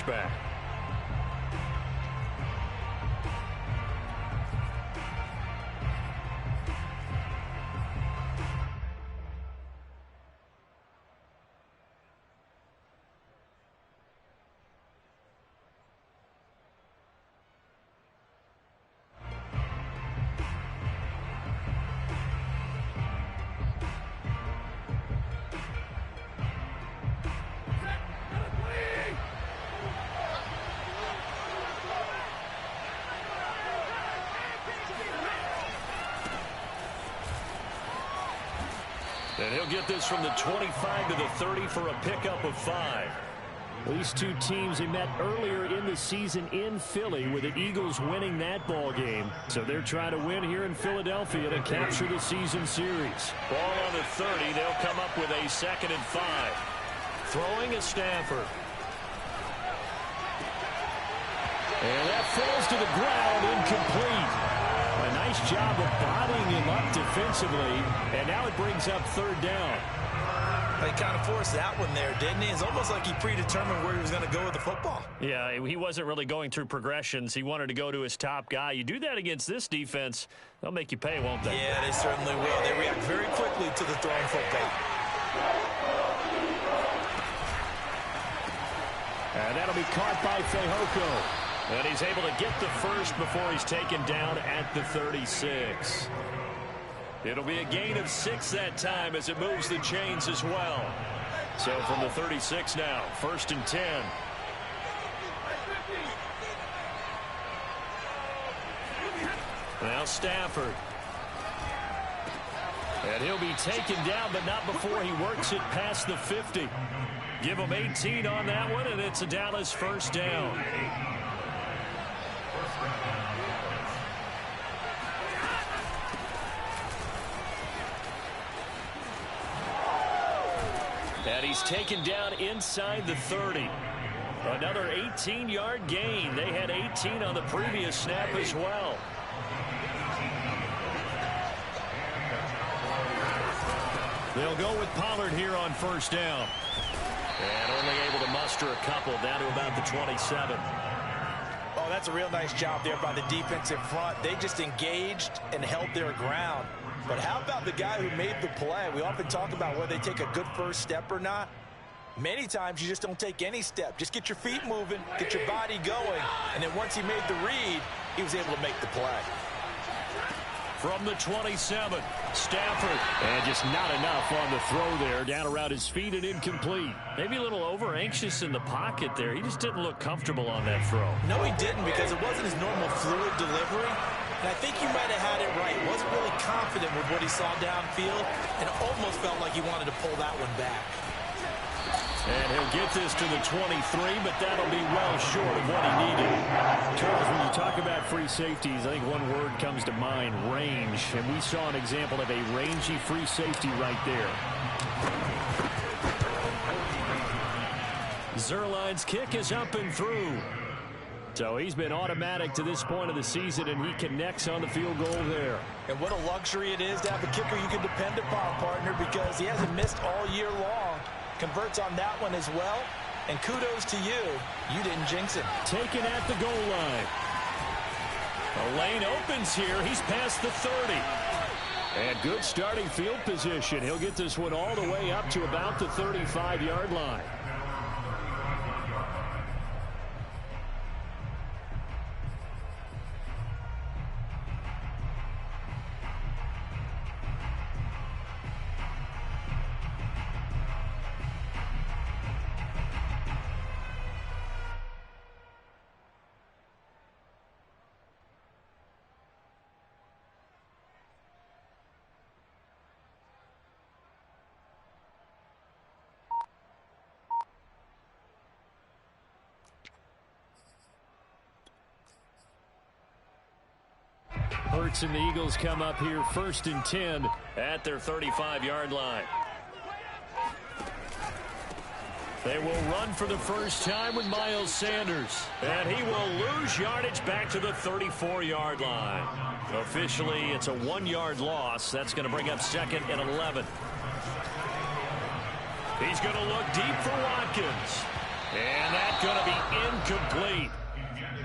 back. And he'll get this from the 25 to the 30 for a pickup of 5. These two teams, they met earlier in the season in Philly with the Eagles winning that ball game. So they're trying to win here in Philadelphia to capture the season series. Ball on the 30. They'll come up with a 2nd and 5. Throwing is Stafford. And that falls to the ground, incomplete. A nice job of bodying him up defensively, and now it brings up 3rd down. He kind of forced that one there, didn't he? It's almost like he predetermined where he was going to go with the football. Yeah, he wasn't really going through progressions. He wanted to go to his top guy. You do that against this defense, they'll make you pay, won't they? Yeah, they certainly will. They react very quickly to the thrown football. And that'll be caught by Fehoko. And he's able to get the first before he's taken down at the 36. It'll be a gain of 6 that time as it moves the chains as well. So from the 36 now, 1st and 10. Now Stafford. And he'll be taken down, but not before he works it past the 50. Give him 18 on that one, and it's a Dallas 1st down. And he's taken down inside the 30. Another 18-yard gain. They had 18 on the previous snap as well. They'll go with Pollard here on 1st down. And only able to muster a couple down to about the 27. Oh, that's a real nice job there by the defensive front. They just engaged and held their ground. But how about the guy who made the play? We often talk about whether they take a good first step or not. Many times you just don't take any step. Just get your feet moving, get your body going, and then once he made the read, he was able to make the play. From the 27, Stafford. And just not enough on the throw there. Down around his feet and incomplete. Maybe a little over-anxious in the pocket there. He just didn't look comfortable on that throw. No, he didn't, because it wasn't his normal fluid delivery. And I think you might have had it right. He wasn't really confident with what he saw downfield and almost felt like he wanted to pull that one back. And he'll get this to the 23, but that'll be well short of what he needed. Charles, when you talk about free safeties, I think one word comes to mind, range. And we saw an example of a rangy free safety right there. Zuerlein's kick is up and through. So he's been automatic to this point of the season, and he connects on the field goal there. And what a luxury it is to have a kicker you can depend upon, partner, because he hasn't missed all year long. Converts on that one as well. And kudos to you. You didn't jinx him. Taken at the goal line. The lane opens here. He's past the 30. And good starting field position. He'll get this one all the way up to about the 35-yard line. Hurts and the Eagles come up here 1st and 10 at their 35-yard line. They will run for the first time with Miles Sanders. And he will lose yardage back to the 34-yard line. Officially, it's a 1-yard loss. That's going to bring up 2nd and 11. He's going to look deep for Watkins. And that's going to be incomplete.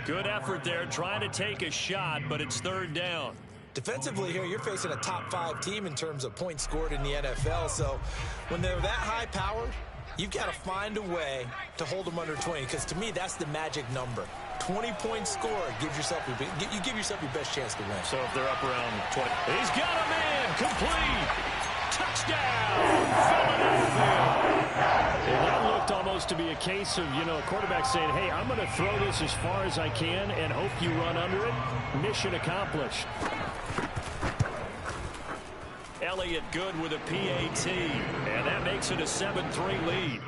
Good effort there trying to take a shot, but it's third down. Defensively here, you're facing a top 5 team in terms of points scored in the NFL. So when they're that high-powered, you've got to find a way to hold them under 20, because to me, that's the magic number. 20 points scored gives yourself you give yourself your best chance to win. So if they're up around 20, he's got a man, complete, touchdown, Philadelphia. And that looked almost to be a case of, a quarterback saying, hey, I'm going to throw this as far as I can and hope you run under it. Mission accomplished. Elliott good with a PAT, and that makes it a 7-3 lead.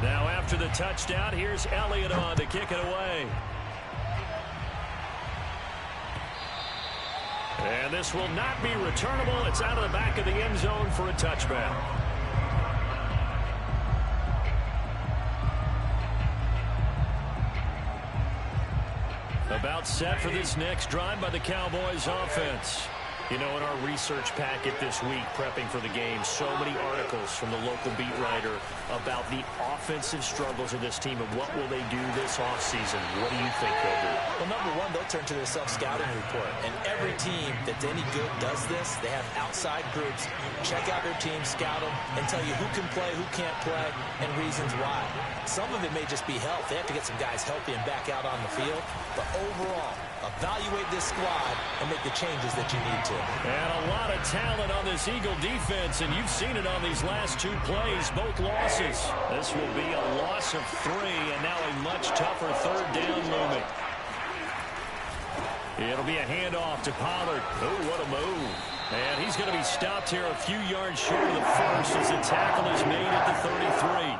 Now after the touchdown, here's Elliott on to kick it away. And this will not be returnable. It's out of the back of the end zone for a touchback. About set for this next drive by the Cowboys offense. In our research packet this week, prepping for the game, so many articles from the local beat writer about the offensive struggles of this team and what will they do this offseason. What do you think they'll do? Well, number one, they'll turn to their self-scouting report. And every team that's any good does this. They have outside groups. Check out their team, scout them, and tell you who can play, who can't play, and reasons why. Some of it may just be health. They have to get some guys healthy and back out on the field. But overall, evaluate this squad and make the changes that you need to. And a lot of talent on this Eagle defense, and you've seen it on these last 2 plays, both losses. This will be a loss of 3, and now a much tougher third down looming. It'll be a handoff to Pollard. Oh, what a move. And he's going to be stopped here a few yards short of the first as the tackle is made at the 33.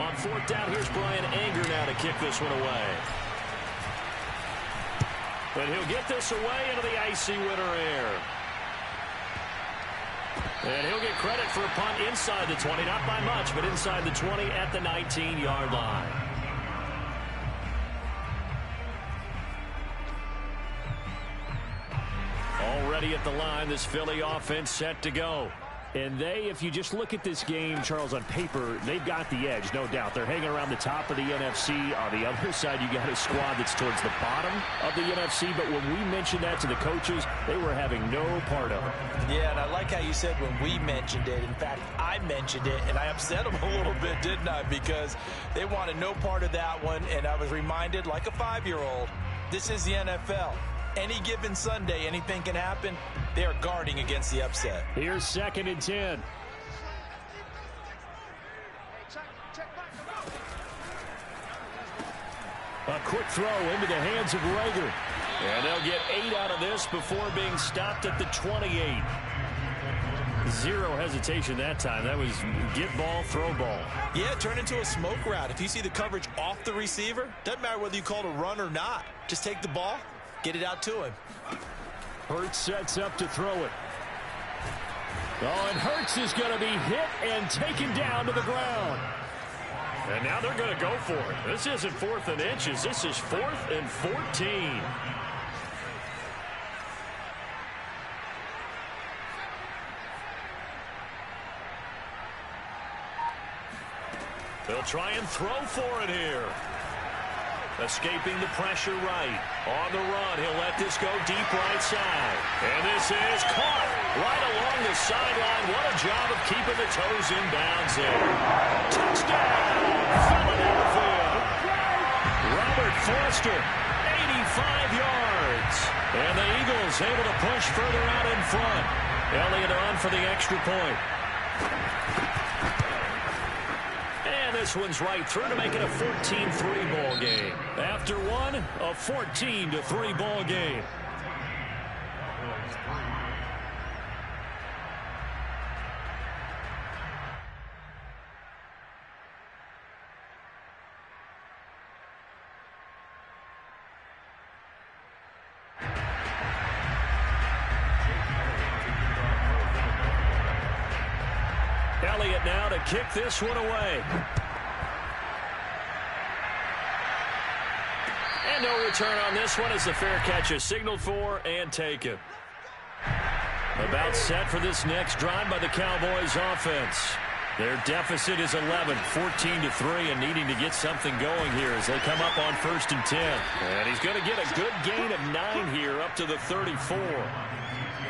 On fourth down, here's Brian Anger now to kick this one away. But he'll get this away into the icy winter air. And he'll get credit for a punt inside the 20. Not by much, but inside the 20 at the 19-yard line. Already at the line, this Philly offense set to go. And if you just look at this game, Charles, on paper, they've got the edge, no doubt. They're hanging around the top of the NFC. On the other side, you got a squad that's towards the bottom of the NFC. But when we mentioned that to the coaches, they were having no part of it. Yeah, and I like how you said when we mentioned it. In fact, I mentioned it, and I upset them a little bit, didn't I? Because they wanted no part of that one, and I was reminded, like a 5-year-old, this is the NFL. Any given Sunday, anything can happen. They are guarding against the upset. Here's 2nd and 10. A quick throw into the hands of Rager. And they'll get 8 out of this before being stopped at the 28. Zero hesitation that time. That was get ball, throw ball. Yeah, turn into a smoke route. If you see the coverage off the receiver, doesn't matter whether you call it a run or not. Just take the ball, get it out to him. Hurts sets up to throw it. Oh, and Hurts is going to be hit and taken down to the ground. And now they're going to go for it. This isn't 4th and inches. This is 4th and 14. They'll try and throw for it here. Escaping the pressure right. On the run, he'll let this go deep right side. And this is caught right along the sideline. What a job of keeping the toes in bounds there. Touchdown, Philadelphia. Robert Foster, 85 yards. And the Eagles able to push further out in front. Elliott on for the extra point. And this one's right through to make it a 14-3 ball game. After one, a 14-3 ball game. Elliott now to kick this one away. And no return on this one as the fair catch is signaled for and taken. About set for this next drive by the Cowboys offense. Their deficit is 11, 14-3, and needing to get something going here as they come up on 1st and 10. And he's going to get a good gain of 9 here up to the 34.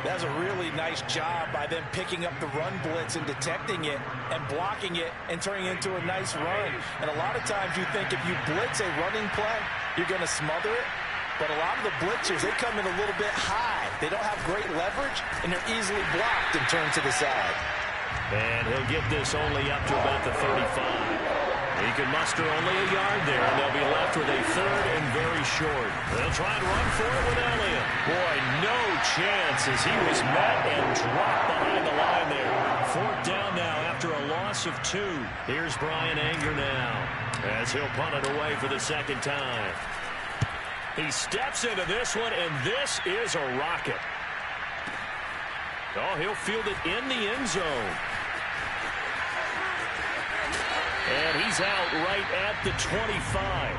That's a really nice job by them picking up the run blitz and detecting it and blocking it and turning it into a nice run. And a lot of times you think if you blitz a running play, you're going to smother it. But a lot of the blitzers, they come in a little bit high. They don't have great leverage, and they're easily blocked and turned to the side. And he'll get this only up to about the 35. He can muster only a yard there, and they'll be left with a 3rd and very short. They'll try and run for it with Elliott. Boy, no chance as he was met and dropped behind the line there. 4th down now after a loss of 2. Here's Bryan Anger now as he'll punt it away for the 2nd time. He steps into this one, and this is a rocket. Oh, he'll field it in the end zone. And he's out right at the 25.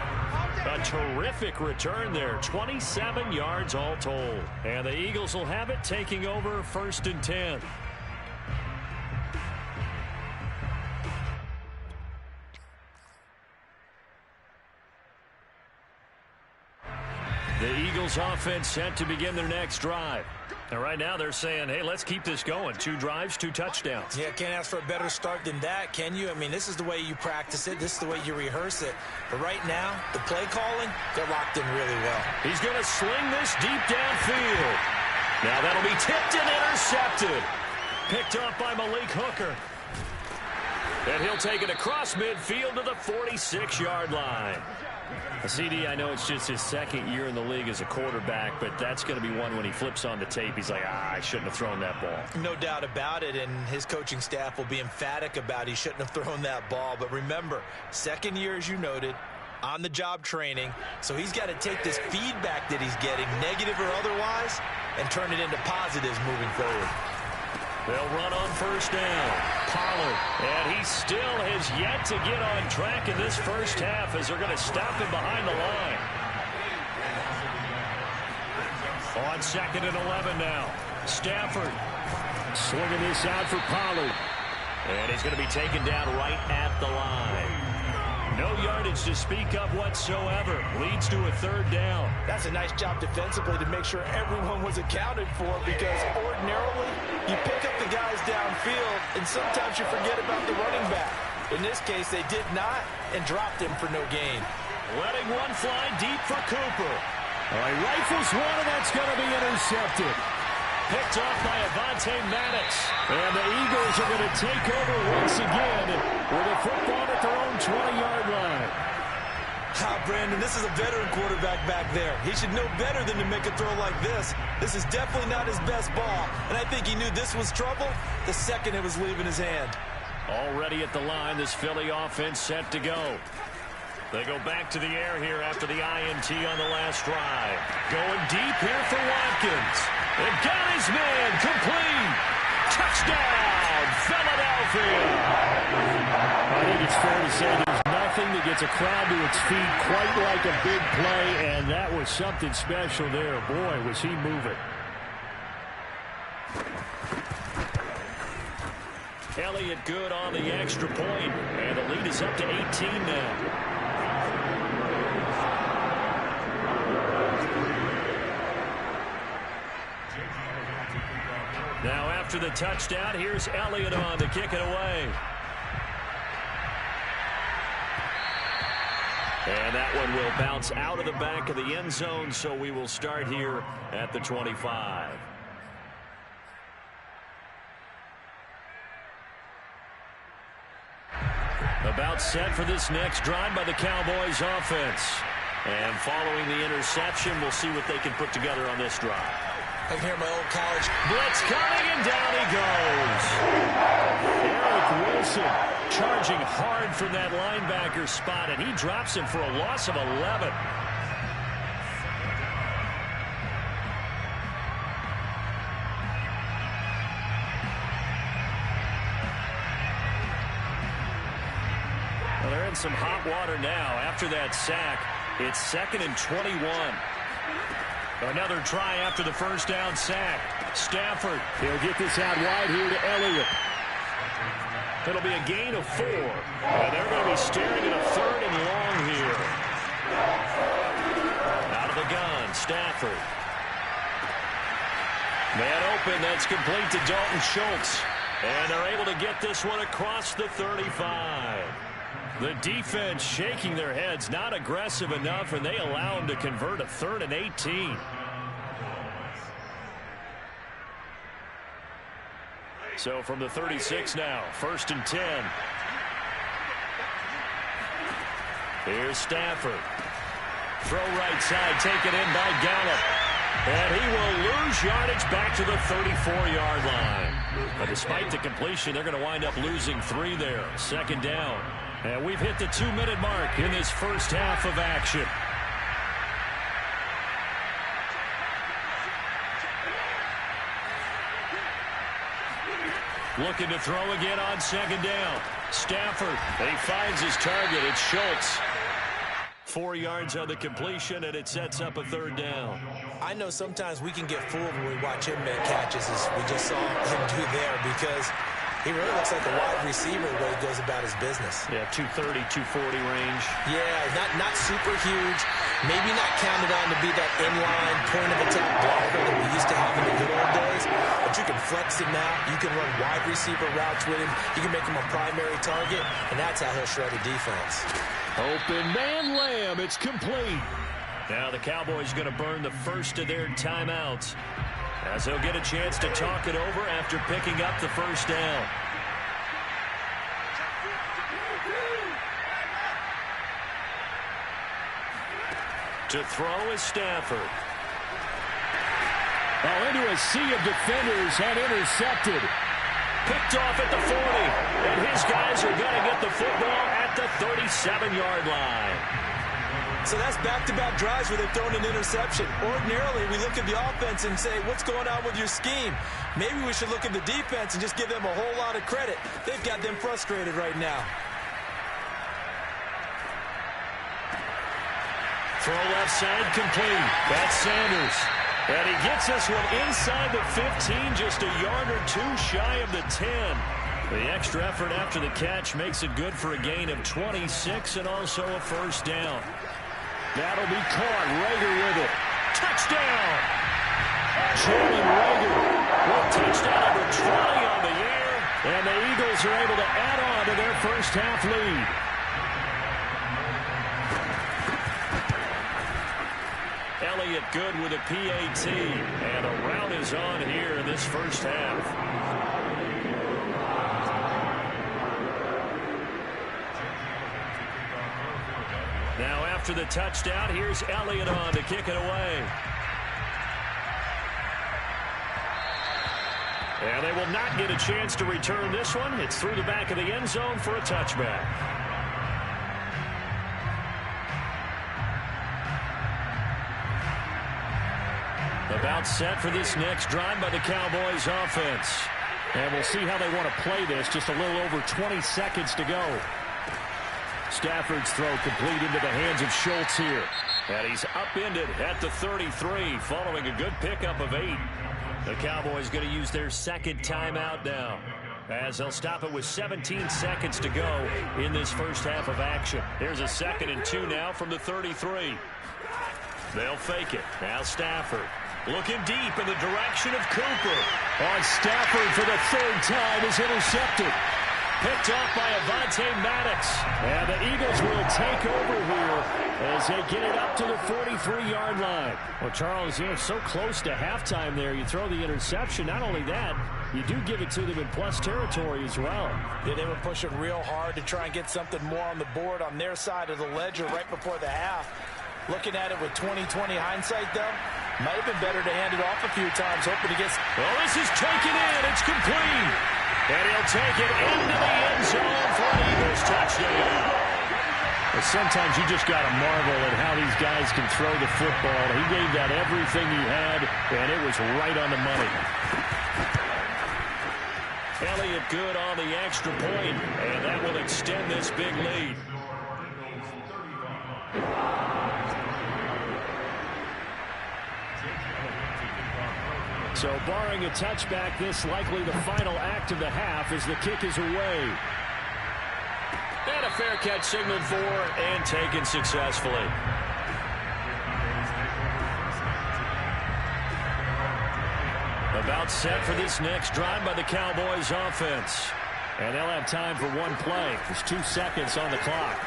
A terrific return there. 27 yards all told. And the Eagles will have it, taking over 1st and 10. The Eagles offense set to begin their next drive. And right now they're saying, hey, let's keep this going. 2 drives, 2 touchdowns. Yeah, can't ask for a better start than that, can you? I mean, this is the way you practice it. This is the way you rehearse it. But right now, the play calling, they're locked in really well. He's going to sling this deep downfield. Now that'll be tipped and intercepted. Picked up by Malik Hooker. And he'll take it across midfield to the 46-yard line. CD, I know it's just his 2nd year in the league as a quarterback, but that's going to be one when he flips on the tape. He's like, I shouldn't have thrown that ball. No doubt about it, and his coaching staff will be emphatic about he shouldn't have thrown that ball. But remember, 2nd year, as you noted, on-the-job training, so he's got to take this feedback that he's getting, negative or otherwise, and turn it into positives moving forward. They'll run on 1st down. Pollard. And he still has yet to get on track in this 1st half as they're going to stop him behind the line. On 2nd and 11 now. Stafford slinging this out for Pollard. And he's going to be taken down right at the line. No yardage to speak of whatsoever. Leads to a 3rd down. That's a nice job defensively to make sure everyone was accounted for, because ordinarily you pick up the guys downfield and sometimes you forget about the running back. In this case, they did not and dropped him for no gain. Letting one fly deep for Cooper. All right, rifles one, and that's going to be intercepted. Picked off by Avonte Maddox. And the Eagles are going to take over once again with a football at their own 20-yard line. Brandon, this is a veteran quarterback back there. He should know better than to make a throw like this. This is definitely not his best ball, and I think he knew this was trouble the second it was leaving his hand. Already at the line, this Philly offense set to go. They go back to the air here after the INT on the last drive. Going deep here for Watkins. And got his man complete. Touchdown, Philadelphia. I think it's fair to say there's nothing that gets a crowd to its feet quite like a big play, and that was something special there. Boy, was he moving. Elliott good on the extra point, and the lead is up to 18 now. Now after the touchdown, here's Elliott on to kick it away. And that one will bounce out of the back of the end zone, so we will start here at the 25. About set for this next drive by the Cowboys offense. And following the interception, we'll see what they can put together on this drive. I can hear my old college blitz coming, and down he goes. Eric Wilson charging hard from that linebacker spot, and he drops him for a loss of 11. Well, they're in some hot water now. After that sack, it's 2nd and 21. Another try after the first down sack. Stafford, he'll get this out wide here to Elliott. It'll be a gain of 4. And they're going to be staring at a 3rd and long here. Out of the gun, Stafford. Man open, that's complete to Dalton Schultz. And they're able to get this one across the 35. The defense shaking their heads, not aggressive enough, and they allow them to convert a 3rd and 18. So from the 36 now, 1st and 10. Here's Stafford. Throw right side, taken in by Gallup. And he will lose yardage back to the 34-yard line. But despite the completion, they're going to wind up losing 3 there. 2nd down. And we've hit the 2-minute mark in this first half of action. Looking to throw again on 2nd down. Stafford, he finds his target. It's Schultz. 4 yards on the completion, and it sets up a 3rd down. I know sometimes we can get fooled when we watch him make catches, as we just saw him do there, because he really looks like a wide receiver the way he goes about his business. Yeah, 230, 240 range. Yeah, not super huge. Maybe not counted on to be that inline point-of-attack blocker that we used to have in the good old days. But you can flex him out. You can run wide receiver routes with him. You can make him a primary target, and that's how he'll shred a defense. Open man Lamb. It's complete. Now the Cowboys going to burn the first of their timeouts, as they'll get a chance to talk it over after picking up the 1st down. To throw is Stafford. Oh, into a sea of defenders and intercepted. Picked off at the 40. And his guys are going to get the football at the 37-yard line. So that's back-to-back drives where they've thrown an interception. Ordinarily, we look at the offense and say, what's going on with your scheme? Maybe we should look at the defense and just give them a whole lot of credit. They've got them frustrated right now. Throw left side complete. That's Sanders. And he gets this one inside the 15, just a yard or 2 shy of the 10. The extra effort after the catch makes it good for a gain of 26 and also a 1st down. That'll be caught. Rager with it. Touchdown! Jalen Rager with touchdown number 20 on the year. And the Eagles are able to add on to their first half lead. Elliott good with a PAT. And a rout is on here in this first half. Now after the touchdown, here's Elliott on to kick it away. And they will not get a chance to return this one. It's through the back of the end zone for a touchback. About set for this next drive by the Cowboys offense. And we'll see how they want to play this. Just a little over 20 seconds to go. Stafford's throw complete into the hands of Schultz here. And he's upended at the 33 following a good pickup of 8. The Cowboys going to use their 2nd timeout now, as they'll stop it with 17 seconds to go in this first half of action. Here's a 2nd and 2 now from the 33. They'll fake it. Now Stafford looking deep in the direction of Cooper. On Stafford for the 3rd time is intercepted. Picked off by Avonte Maddox. And the Eagles will take over here as they get it up to the 43-yard line. Well, Charles, so close to halftime there. You throw the interception. Not only that, you do give it to them in plus territory as well. Yeah, they were pushing real hard to try and get something more on the board on their side of the ledger right before the half. Looking at it with 20/20 hindsight, though, might have been better to hand it off a few times, hoping to get... Well, this is taken in. It's complete. And he'll take it into the end zone for an Eagles touchdown. Well, sometimes you just got to marvel at how these guys can throw the football. He gave that everything he had, and it was right on the money. Elliott good on the extra point, and that will extend this big lead. So barring a touchback, this likely the final act of the half as the kick is away. And a fair catch signaled for and taken successfully. About set for this next drive by the Cowboys offense. And they'll have time for one play. There's 2 seconds on the clock.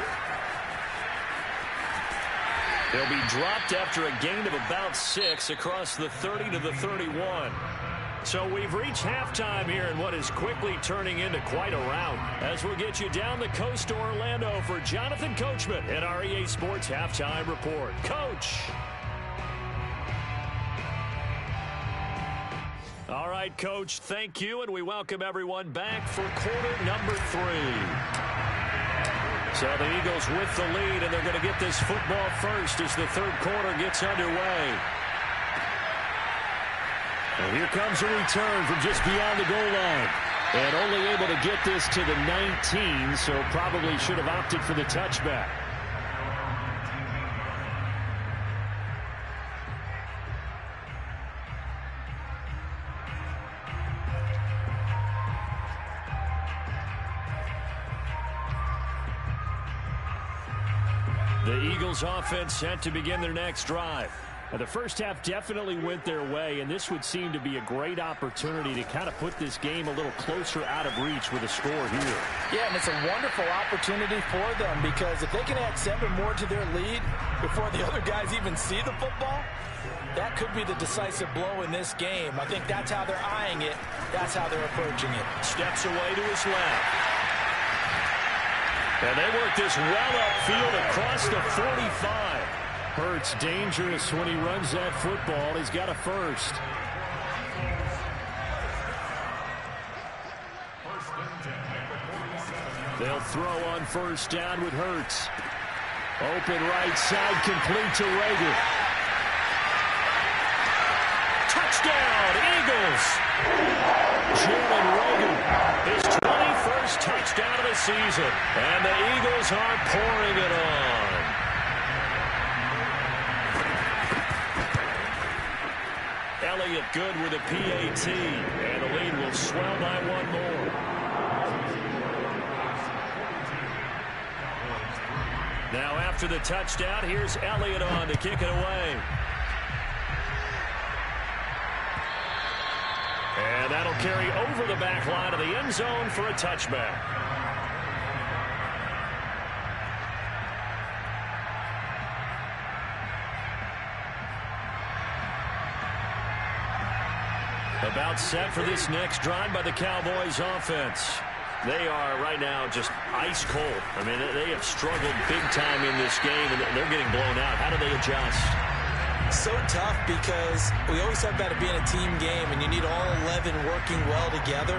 They'll be dropped after a gain of about 6 across the 30 to the 31. So we've reached halftime here in what is quickly turning into quite a rout. As we'll get you down the coast to Orlando for Jonathan Coachman at our EA Sports Halftime Report. Coach. All right, Coach, thank you, and we welcome everyone back for quarter number 3. So the Eagles with the lead, and they're going to get this football first as the third quarter gets underway. And here comes a return from just beyond the goal line. And only able to get this to the 19, so probably should have opted for the touchback. The Eagles offense set to begin their next drive. Now, the first half definitely went their way, and this would seem to be a great opportunity to kind of put this game a little closer out of reach with a score here. Yeah, and it's a wonderful opportunity for them because if they can add 7 more to their lead before the other guys even see the football, that could be the decisive blow in this game. I think that's how they're eyeing it. That's how they're approaching it. Steps away to his left. And they work this well upfield across the 45. Hurts dangerous when he runs that football. He's got a first. They'll throw on first down with Hurts. Open right side, complete to Reagor. Touchdown, Eagles! Jalen Reagor. His 21st touchdown of the season. And the Eagles are pouring it on. Elliott good with a PAT. And the lead will swell by 1 more. Now after the touchdown, here's Elliott on to kick it away. And that'll carry over the back line of the end zone for a touchback. About set for this next drive by the Cowboys offense. They are right now just ice cold. I mean, they have struggled big time in this game, and they're getting blown out. How do they adjust? So tough because we always talk about it being a team game, and you need all 11 working well together.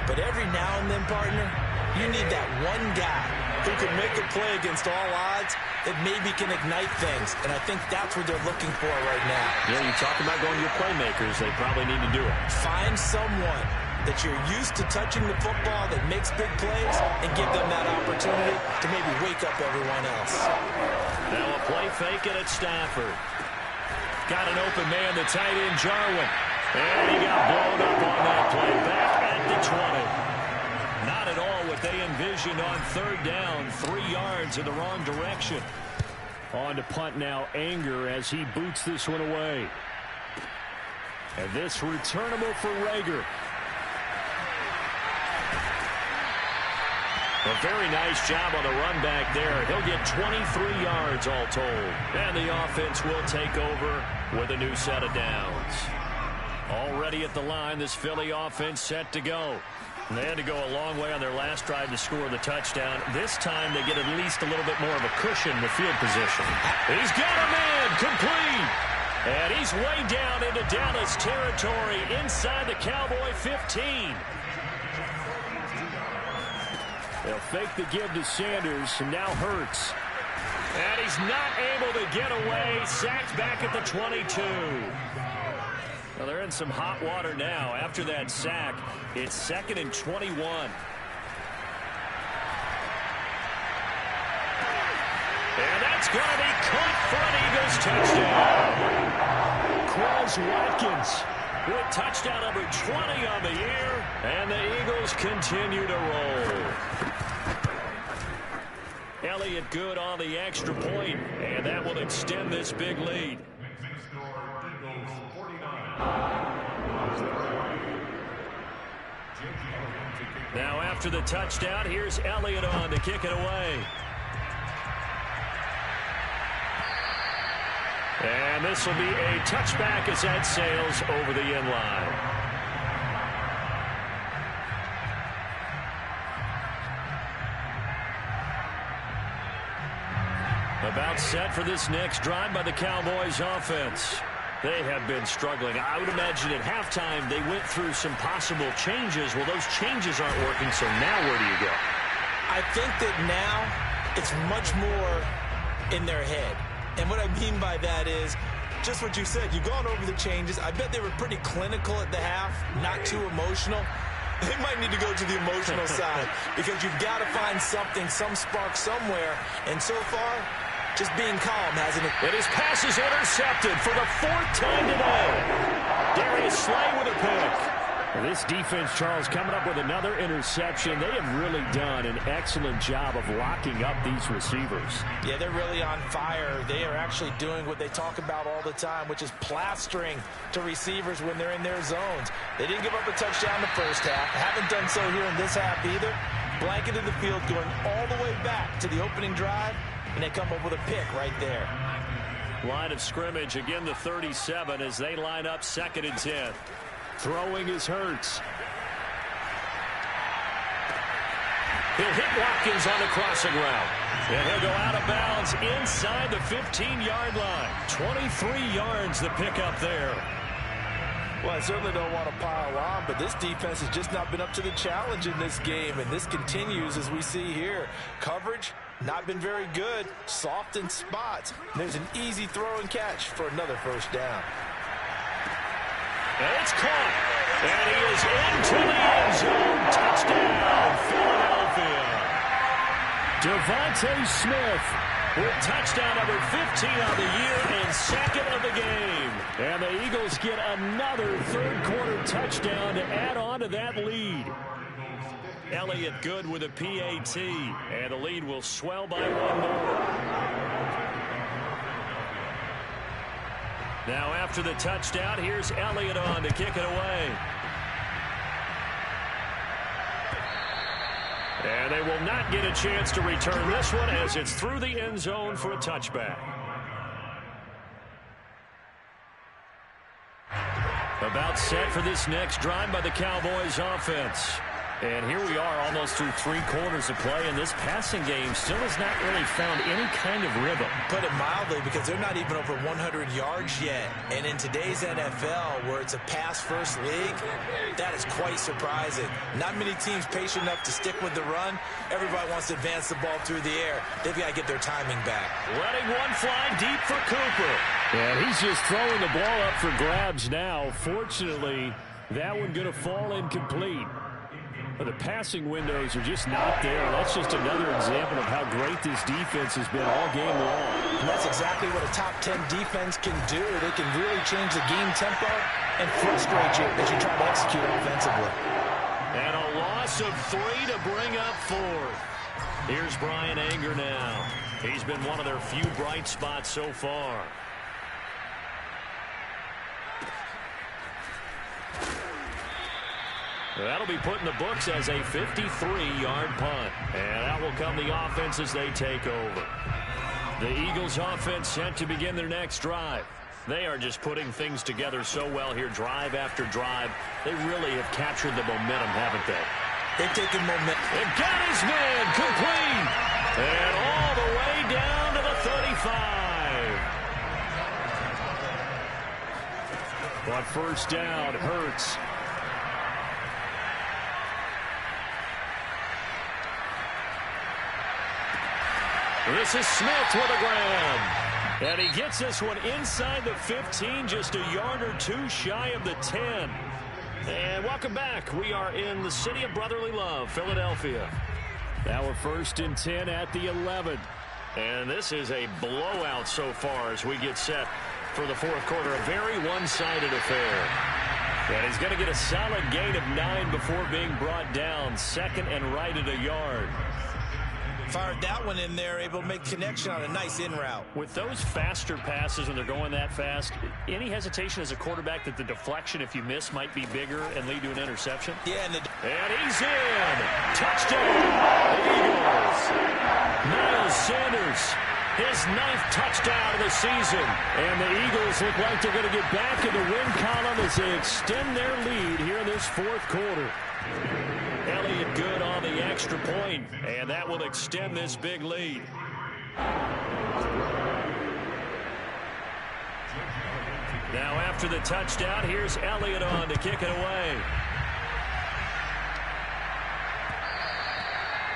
But every now and then, partner, you need that one guy who can make a play against all odds that maybe can ignite things. And I think that's what they're looking for right now. Yeah, you talk about going to your playmakers. They probably need to do it. Find someone that you're used to touching the football that makes big plays and give them that opportunity to maybe wake up everyone else. Now a play fake it at Stafford. Got an open man, the tight end, Jarwin. And he got blown up on that play. Back at the 20. Not at all what they envisioned on third down. 3 yards in the wrong direction. On to punt now, Anger as he boots this one away. And this returnable for Reagor. A very nice job on the run back there. He'll get 23 yards all told. And the offense will take over with a new set of downs. Already at the line, this Philly offense set to go. They had to go a long way on their last drive to score the touchdown. This time they get at least a little bit more of a cushion in the field position. He's got a man complete. And he's way down into Dallas territory inside the Cowboy 15. They'll fake the give to Sanders, and now Hurts. And he's not able to get away. Sacked back at the 22. Well, they're in some hot water now. After that sack, it's 2nd and 21. And that's going to be caught for an Eagles touchdown. Quez Watkins with touchdown number 20 on the year, and the Eagles continue to roll. Elliott good on the extra point, and that will extend this big lead. Now after the touchdown, here's Elliott on to kick it away. And this will be a touchback as that sails over the end line. About set for this next drive by the Cowboys offense. They have been struggling. I would imagine at halftime they went through some possible changes. Well, those changes aren't working, so now where do you go? I think that now it's much more in their head. And what I mean by that is just what you said. You've gone over the changes. I bet they were pretty clinical at the half, not too emotional. They might need to go to the emotional side because you've got to find something, some spark somewhere. And so far, just being calm hasn't. And his pass is intercepted for the 4th time today. Darius Slay with a pick. And this defense, Charles, coming up with another interception. They have really done an excellent job of locking up these receivers. Yeah, they're really on fire. They are actually doing what they talk about all the time, which is plastering to receivers when they're in their zones. They didn't give up a touchdown in the first half. Haven't done so here in this half either. Blanketed the field going all the way back to the opening drive, and they come up with a pick right there. Line of scrimmage, again the 37 as they line up 2nd and 10. Throwing is Hurts. He'll hit Watkins on the crossing route. And he'll go out of bounds inside the 15-yard line. 23 yards the pickup there. Well, I certainly don't want to pile on, but this defense has just not been up to the challenge in this game, and this continues as we see here. Coverage, not been very good. Soft in spots. There's an easy throw and catch for another first down. And it's caught. And he is into the end zone. Touchdown, Philadelphia. Devontae Smith with touchdown number 15 on the year and 2nd of the game. And the Eagles get another 3rd quarter touchdown to add on to that lead. Elliott good with a PAT. And the lead will swell by 1 more. Now after the touchdown, here's Elliott on to kick it away. And they will not get a chance to return this one as it's through the end zone for a touchback. About set for this next drive by the Cowboys offense. And here we are almost through 3 quarters of play, and this passing game still has not really found any kind of rhythm. Put it mildly, because they're not even over 100 yards yet. And in today's NFL, where it's a pass-first league, that is quite surprising. Not many teams patient enough to stick with the run. Everybody wants to advance the ball through the air. They've got to get their timing back. Letting one fly deep for Cooper. And he's just throwing the ball up for grabs now. Fortunately, that one going to fall incomplete. But the passing windows are just not there. That's just another example of how great this defense has been all game long. And that's exactly what a top 10 defense can do. They can really change the game tempo and frustrate you as you try to execute offensively. And a loss of 3 to bring up 4th. Here's Brian Anger now. He's been one of their few bright spots so far. That'll be put in the books as a 53-yard punt. And out will come the offense as they take over. The Eagles offense set to begin their next drive. They are just putting things together so well here, drive after drive. They really have captured the momentum, haven't they? They've taken momentum. And got his man complete. And all the way down to the 35. But first down, Hurts. This is Smith with a grab. And he gets this one inside the 15, just a yard or 2 shy of the 10. And welcome back. We are in the city of brotherly love, Philadelphia. Now we're 1st and 10 at the 11. And this is a blowout so far as we get set for the 4th quarter. A very one-sided affair. And he's going to get a solid gain of 9 before being brought down. Second and right at a yard. Fired that one in there, able to make connection on a nice in route. With those faster passes when they're going that fast, any hesitation as a quarterback that the deflection, if you miss, might be bigger and lead to an interception? Yeah, and he's in. Touchdown, Eagles. Miles Sanders, his 9th touchdown of the season. And the Eagles look like they're going to get back in the win column as they extend their lead here in this 4th quarter. Elliott good on the extra point, and that will extend this big lead. Now after the touchdown, here's Elliott on to kick it away.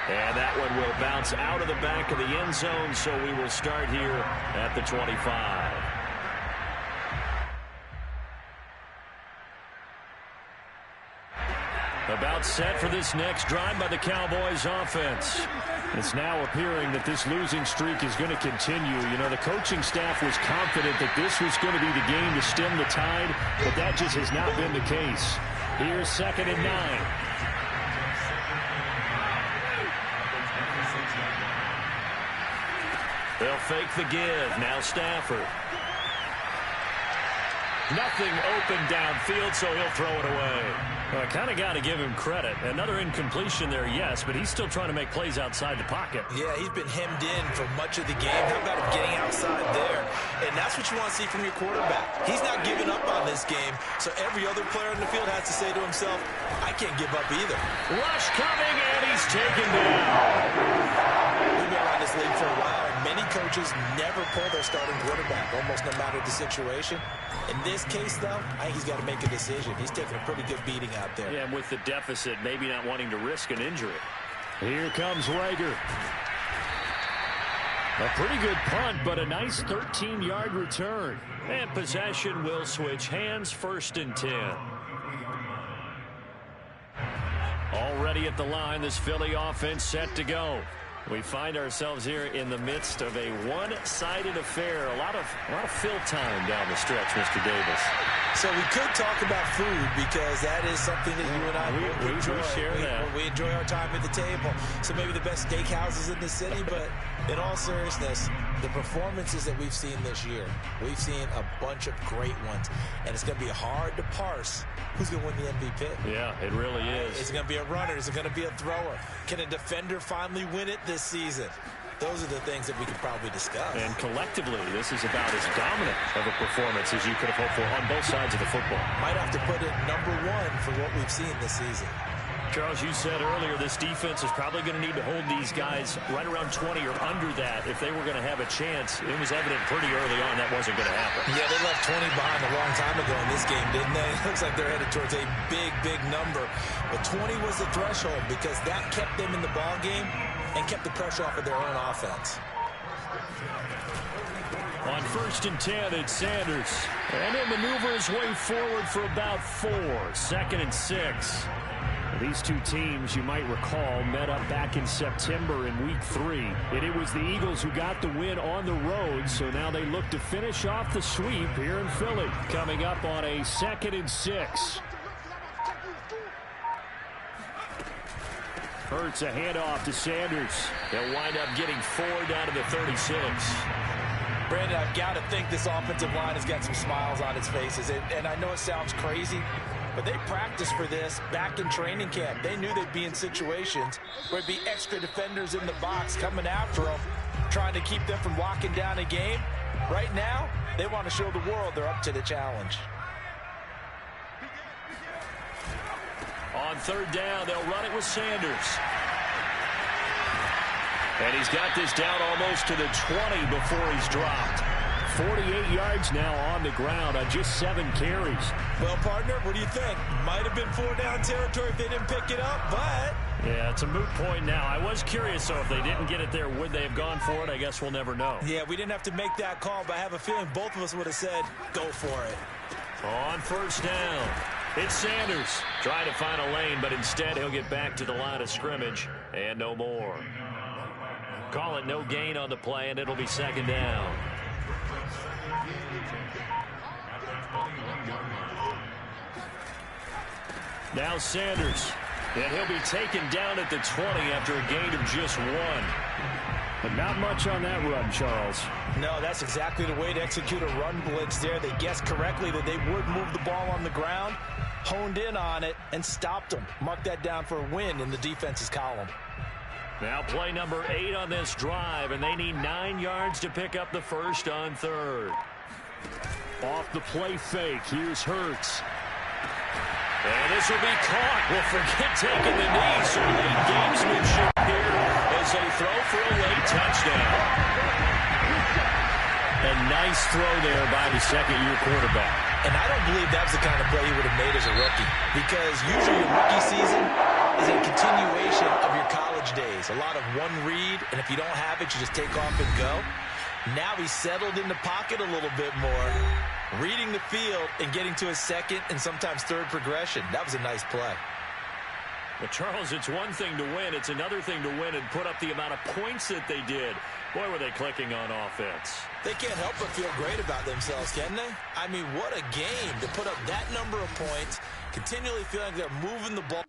And that one will bounce out of the back of the end zone, so we will start here at the 25. About set for this next drive by the Cowboys offense. It's now appearing that this losing streak is going to continue. You know, the coaching staff was confident that this was going to be the game to stem the tide, but that just has not been the case. Here's 2nd and 9. They'll fake the give. Now Stafford. Nothing open downfield, so he'll throw it away. Well, I kind of got to give him credit. Another incompletion there, yes, but he's still trying to make plays outside the pocket. Yeah, he's been hemmed in for much of the game. How about him getting outside there? And that's what you want to see from your quarterback. He's not giving up on this game, so every other player in the field has to say to himself, I can't give up either. Rush coming, and he's taken down. We've been around this league for a while, and many coaches never pull their starting quarterback, almost no matter the situation. In this case, though, I think he's got to make a decision. He's taking a pretty good beating out there. Yeah, and with the deficit, maybe not wanting to risk an injury. Here comes Reagor. A pretty good punt, but a nice 13-yard return. And possession will switch hands, 1st and 10. Already at the line, this Philly offense set to go. We find ourselves here in the midst of a one-sided affair. A lot of fill time down the stretch, Mr. Davis. So we could talk about food because that is something that you and I enjoy. We share that. We enjoy our time at the table. So maybe the best steakhouses in the city, but in all seriousness, the performances that we've seen this year, we've seen a bunch of great ones, and it's going to be hard to parse who's going to win the MVP. Yeah, it really is. Is it going to be a runner? Is it going to be a thrower? Can a defender finally win it this season? Those are the things that we could probably discuss. And collectively, this is about as dominant of a performance as you could have hoped for on both sides of the football. Might have to put it #1 for what we've seen this season. Charles, you said earlier this defense is probably going to need to hold these guys right around 20 or under that if they were going to have a chance. It was evident pretty early on that wasn't going to happen. Yeah, they left 20 behind a long time ago in this game, didn't they? It looks like they're headed towards a big, big number. But 20 was the threshold because that kept them in the ball game and kept the pressure off of their own offense. On 1st and 10, it's Sanders. And he'll maneuver his way forward for about 4. 2nd and 6. These two teams, you might recall, met up back in September in Week 3. And it was the Eagles who got the win on the road, so now they look to finish off the sweep here in Philly. Coming up on a 2nd and 6. Hurts a handoff to Sanders. They'll wind up getting 4 down to the 36. Brandon, I've got to think this offensive line has got some smiles on its faces. And I know it sounds crazy, but they practiced for this back in training camp. They knew they'd be in situations where it'd be extra defenders in the box coming after them, trying to keep them from locking down a game. Right now, they want to show the world they're up to the challenge. On 3rd down, they'll run it with Sanders. And he's got this down almost to the 20 before he's dropped. 48 yards now on the ground on just 7 carries. Well, partner, what do you think? Might have been 4-down territory if they didn't pick it up, but... Yeah, it's a moot point now. I was curious, so if they didn't get it there, would they have gone for it? I guess we'll never know. Yeah, we didn't have to make that call, but I have a feeling both of us would have said, go for it. On 1st down, it's Sanders. Trying to find a lane, but instead he'll get back to the line of scrimmage, and no more. Call it no gain on the play, and it'll be 2nd down. Now Sanders. And he'll be taken down at the 20 after a gain of just 1. But not much on that run, Charles. No, that's exactly the way to execute a run blitz there. They guessed correctly that they would move the ball on the ground, honed in on it, and stopped them. Mark that down for a win in the defense's column. Now play number 8 on this drive, and they need 9 yards to pick up the first on 3rd. Off the play fake, here's Hurts. And this will be caught. Well, forget taking the knee. So late gamesmanship here as they throw for a late touchdown. A nice throw there by the second-year quarterback. And I don't believe that was the kind of play he would have made as a rookie, because usually your rookie season is a continuation of your college days. A lot of one read, and if you don't have it, you just take off and go. Now he's settled in the pocket a little bit more, reading the field and getting to his second and sometimes third progression. That was a nice play. Well, Charles, it's one thing to win. It's another thing to win and put up the amount of points that they did. Boy, were they clicking on offense. They can't help but feel great about themselves, can they? I mean, what a game to put up that number of points, continually feeling like they're moving the ball.